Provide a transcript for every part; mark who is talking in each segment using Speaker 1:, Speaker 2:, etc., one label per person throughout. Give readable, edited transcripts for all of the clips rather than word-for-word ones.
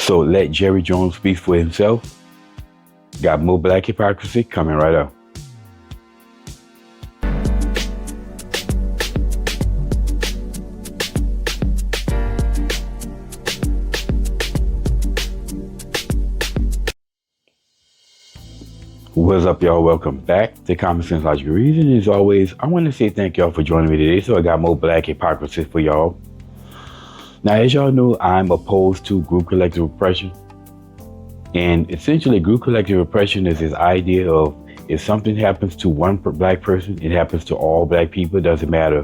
Speaker 1: So let Jerry Jone speak for himself. Got more black hypocrisy coming right up. What's up, y'all? Welcome back to Common Sense Logical Reason. As always, I want to say thank y'all for joining me today. So I got more black hypocrisy for y'all. Now, as y'all know, I'm opposed to group collective oppression. And essentially, group collective oppression is this idea of if something happens to one black person, it happens to all black people. It doesn't matter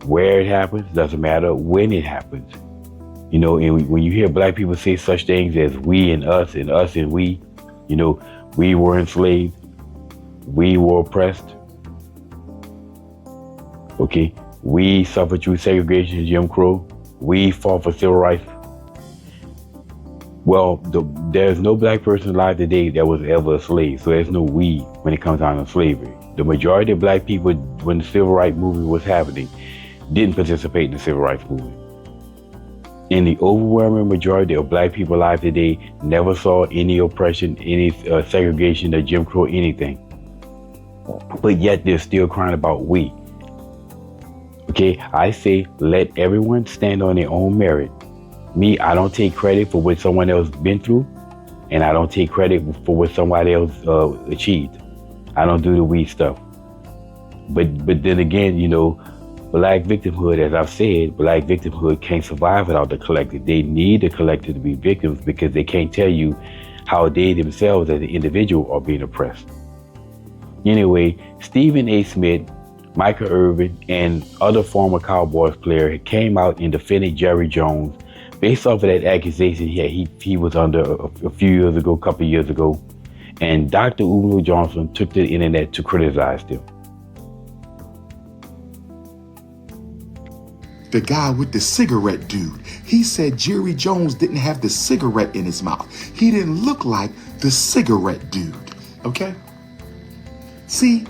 Speaker 1: where it happens, doesn't matter when it happens. You know, and when you hear black people say such things as we and us and we, you know, we were enslaved, we were oppressed, okay? We suffered through segregation and Jim Crow, we fought for civil rights. Well, there's no black person alive today that was ever a slave, so there's no we when it comes down to slavery. The majority of black people, when the civil rights movement was happening, didn't participate in the civil rights movement. And the overwhelming majority of black people alive today never saw any oppression, any segregation, or Jim Crow, anything. But yet they're still crying about we. Okay, I say let everyone stand on their own merit. Me, I don't take credit for what someone else been through, and I don't take credit for what somebody else achieved. I don't do the we stuff. But then again, you know, black victimhood, as I've said, black victimhood can't survive without the collective. They need the collective to be victims because they can't tell you how they themselves as an individual are being oppressed. Anyway, Stephen A. Smith, Michael Irvin, and other former Cowboys players came out and defended Jerry Jone based off of that accusation he was under a few years ago, a couple of years ago. And Dr. Umar Johnson took to the internet to criticize them.
Speaker 2: The guy with the cigarette dude, he said Jerry Jone didn't have the cigarette in his mouth. He didn't look like the cigarette dude, okay? See,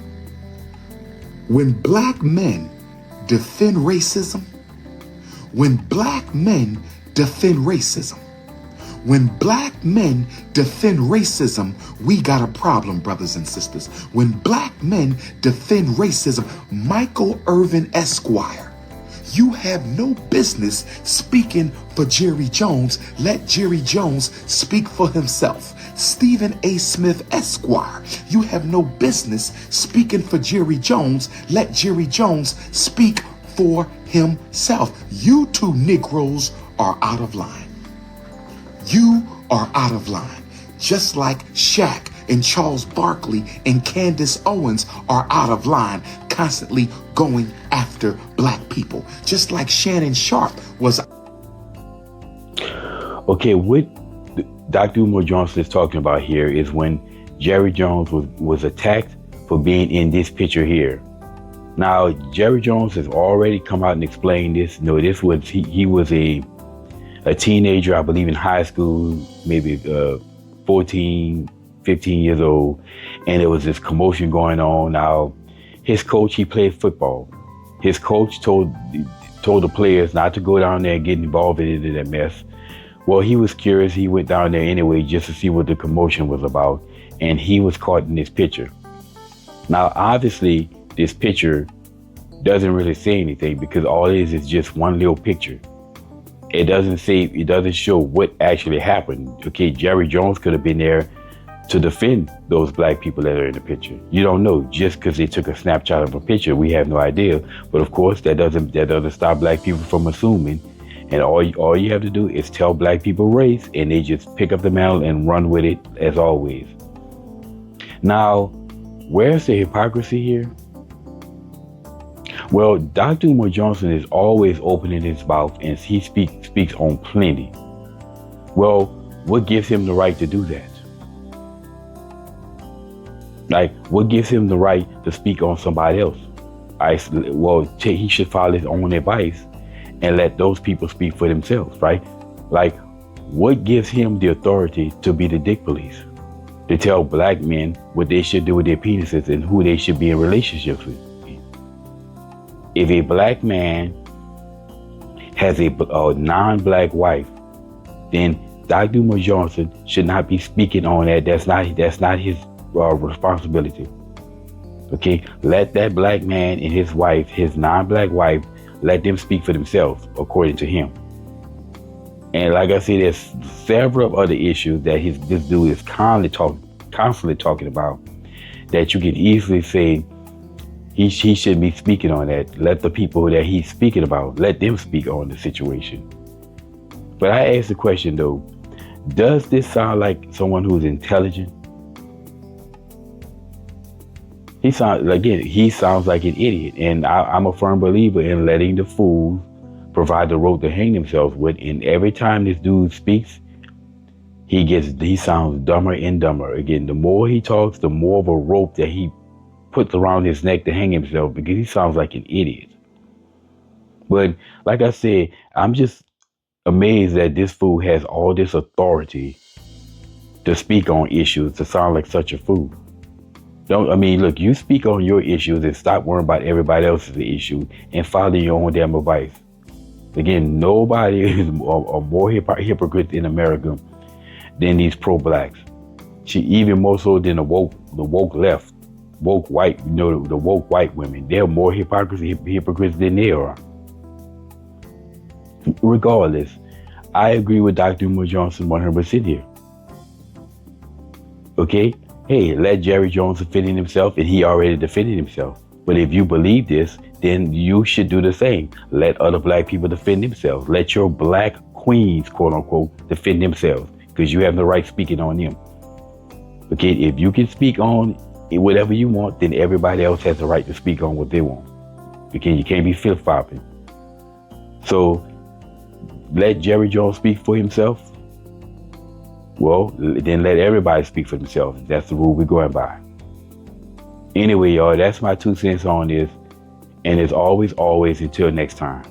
Speaker 2: when black men defend racism, when black men defend racism, when black men defend racism, we got a problem, brothers and sisters. When black men defend racism, Michael Irvin Esquire, you have no business speaking for Jerry Jone. Let Jerry Jone speak for himself. Stephen A. Smith Esquire, you have no business speaking for Jerry Jone. Let Jerry Jone speak for himself. You two Negroes are out of line. You are out of line. Just like Shaq and Charles Barkley and Candace Owens are out of line, constantly going after black people. Just like Shannon Sharp was.
Speaker 1: Okay, what Dr. Umar Johnson is talking about here is when Jerry Jone was attacked for being in this picture here. Now, Jerry Jone has already come out and explained this. No, this was, he was a teenager, I believe in high school, maybe 14, 15 years old, and there was this commotion going on. Now, his coach, he played football. His coach told the players not to go down there and get involved in that mess. Well, he was curious. He went down there anyway just to see what the commotion was about, and he was caught in this picture. Now, obviously, this picture doesn't really say anything because all it is just one little picture. It doesn't show what actually happened. Okay, Jerry Jone could have been there to defend those black people that are in the picture. You don't know. Just because they took a snapshot of a picture, we have no idea. But of course, that doesn't stop black people from assuming. And all you have to do is tell black people race, and they just pick up the mantle and run with it as always. Now, where's the hypocrisy here? Well, Dr. Umar Johnson is always opening his mouth and he speaks on plenty. Well, what gives him the right to do that? Like, what gives him the right to speak on somebody else? He should follow his own advice and let those people speak for themselves, right? Like, what gives him the authority to be the dick police? To tell black men what they should do with their penises and who they should be in relationships with? If a black man has a non-black wife, then Dr. Umar Johnson should not be speaking on that. That's not his responsibility. Okay, let that black man and his wife, his non-black wife, let them speak for themselves, according to him. And like I said, there's several other issues that this dude is constantly talking about that you can easily say he should be speaking on that. Let the people that he's speaking about, let them speak on the situation. But I ask the question though, does this sound like someone who's intelligent? He sounds like an idiot, and I'm a firm believer in letting the fools provide the rope to hang themselves with. And every time this dude speaks, he sounds dumber and dumber. Again, the more he talks, the more of a rope that he puts around his neck to hang himself, because he sounds like an idiot. But like I said, I'm just amazed that this fool has all this authority to speak on issues, to sound like such a fool. Look, you speak on your issues and stop worrying about everybody else's issue and follow your own damn advice. Again, nobody is more hypocrite in America than these pro-blacks. Even more so than the woke left, woke white, the woke white women. They're more hypocrites than they are. Regardless, I agree with Dr. Umar Johnson 100% here. Okay? Hey, let Jerry Jones defend himself, and he already defended himself. But if you believe this, then you should do the same. Let other black people defend themselves. Let your black queens, quote unquote, defend themselves, because you have the right speaking on them. Okay, if you can speak on whatever you want, then everybody else has the right to speak on what they want. Okay, you can't be flip-flopping. So let Jerry Jones speak for himself. Well, then let everybody speak for themselves. That's the rule we're going by. Anyway, y'all, that's my 2 cents on this. And as always, until next time.